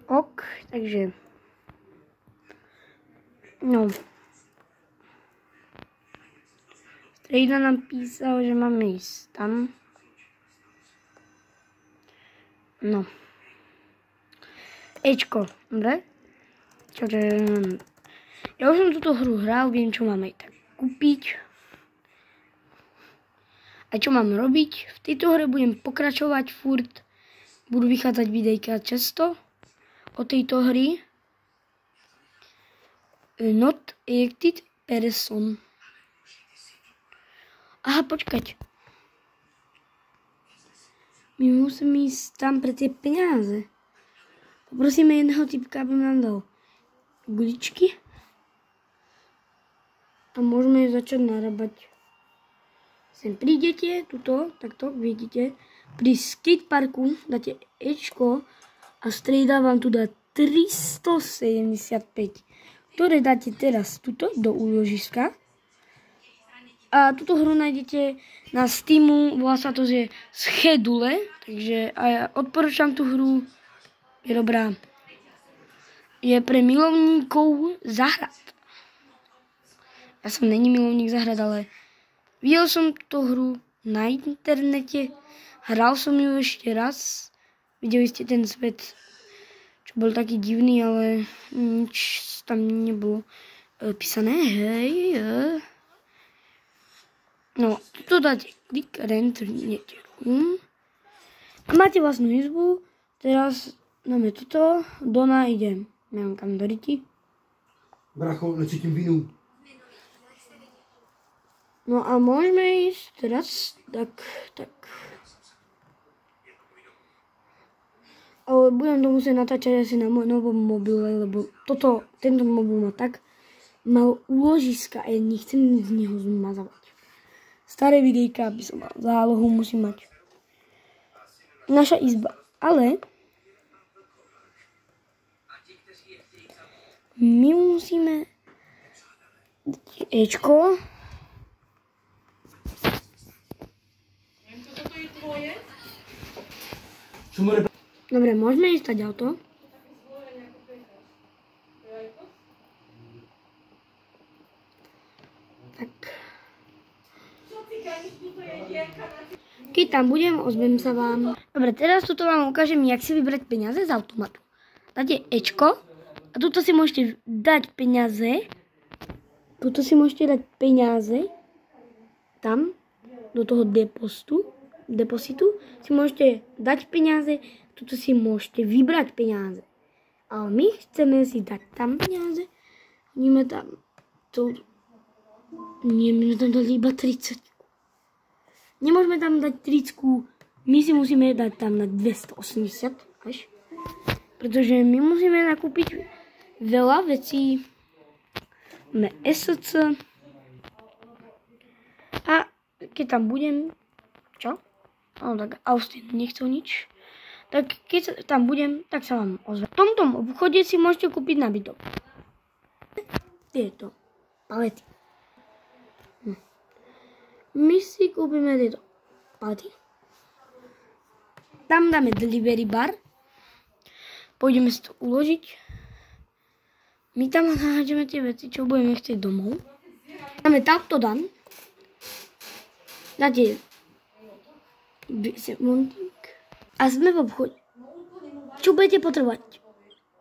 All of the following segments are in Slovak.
Ok, takže no. Strejda nám písal, že máme ísť tam. No. Ečko, dobre? Ja už som túto hru hral, viem, čo máme tak kúpiť. A čo mám robiť? V tejto hre budem pokračovať furt. Budú vychádzať videjka často o tejto hry. Not elected person. Aha, počkať. My musíme ísť tam pre tie peniaze. Poprosíme jedného typka, aby nám dal guličky. A môžeme začať narábať. Sem prídete, tuto, takto, vidíte. Pri skateparku dáte Ečko a strejda vám tu dá 375. Ktoré dáte teraz tuto do úložiska. A túto hru nájdete na Steamu, volá sa to, že Schedule, takže ja odporúčam tú hru, je dobrá. Je pre milovníkov záhrad. Ja som není milovník záhrad, ale videl som tú hru na internete, hral som ju ešte raz, videli ste ten svet, čo bol taký divný, ale nič tam nebolo písané, hej. No, tu dáte klik, rentrnete room. A máte vlastnú izbu. Teraz dáme toto. Dona idem. Neviem kam do ryti. Bracho, necítim vinu. No a môžeme ísť teraz. Tak. Ale budem to musieť natáčať asi na môj novom mobile, lebo tento mobil má tak mal úložiska a ja nechcem z neho zmazávať. Staré videjka, aby som mal zálohu, musím mať. Naša izba. Ale my musíme Ečko. Dobre, môžeme ísť tady auto. Tak. Keď tam budem, ozvem sa vám. Dobre, teraz tuto vám ukážem, jak si vybrať peniaze z automatu. Dáte Ečko a tuto si môžete dať peniaze. Tuto si môžete dať peniaze. Tam, do toho depositu si môžete dať peniaze. Tuto si môžete vybrať peniaze. Ale my chceme si dať tam peniaze. My tam dali iba 30. Nemôžeme tam dať 30, my si musíme dať tam na 280 až. Pretože my musíme nakúpiť veľa vecí. Máme SC. A keď tam budem, čo? No tak Austin nechcel nič. Tak keď tam budem, tak sa vám ozvem. V tomto obchode si môžete kúpiť nábytok. Tieto palety. My si kúpime tieto palety. Tam dáme delivery bar. Pôjdeme si to uložiť. My tam nahádžeme tie veci, čo budeme chcieť domov. Dáme takto dan. Dáte monting. A sme v obchode. Čo budete potrebovať?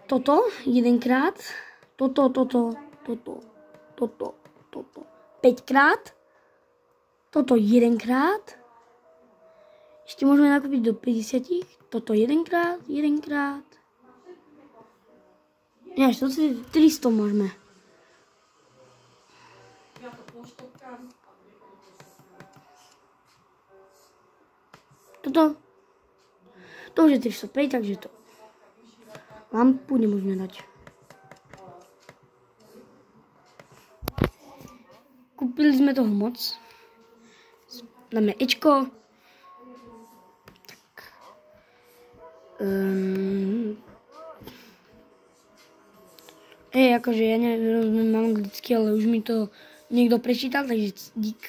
Toto jedenkrát. Toto. 5-krát. Toto jedenkrát. Ešte môžeme nakúpiť do 50. Toto jedenkrát. Nie, to si 300 môžeme. Toto. To už je 305, takže to. Lampu nemôžeme dať. Kúpili sme toho moc. Dáme Ečko. Tak. Akože ja nerozumiem anglicky, ale už mi to niekto prečítal, takže dík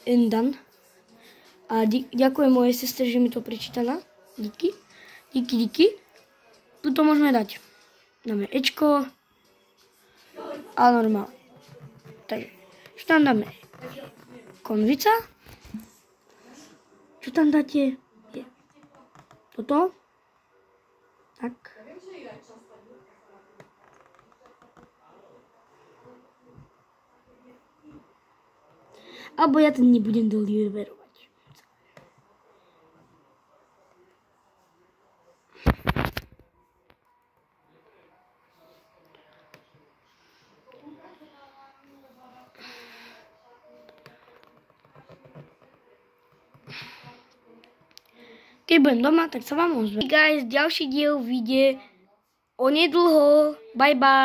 and done. A ďakujem mojej sestre, že mi to prečítala. Díky. Díky. Tuto môžeme dať. Dáme Ečko. A normálne. Takže, čo tam dáme? Konvica. Čo tam dáte? Toto. Tak. Alebo ja to nebudem doliverovať. Keď budem doma, tak sa vám ozvem. Guys, ďalší diel vyjde onedlho. Bye bye.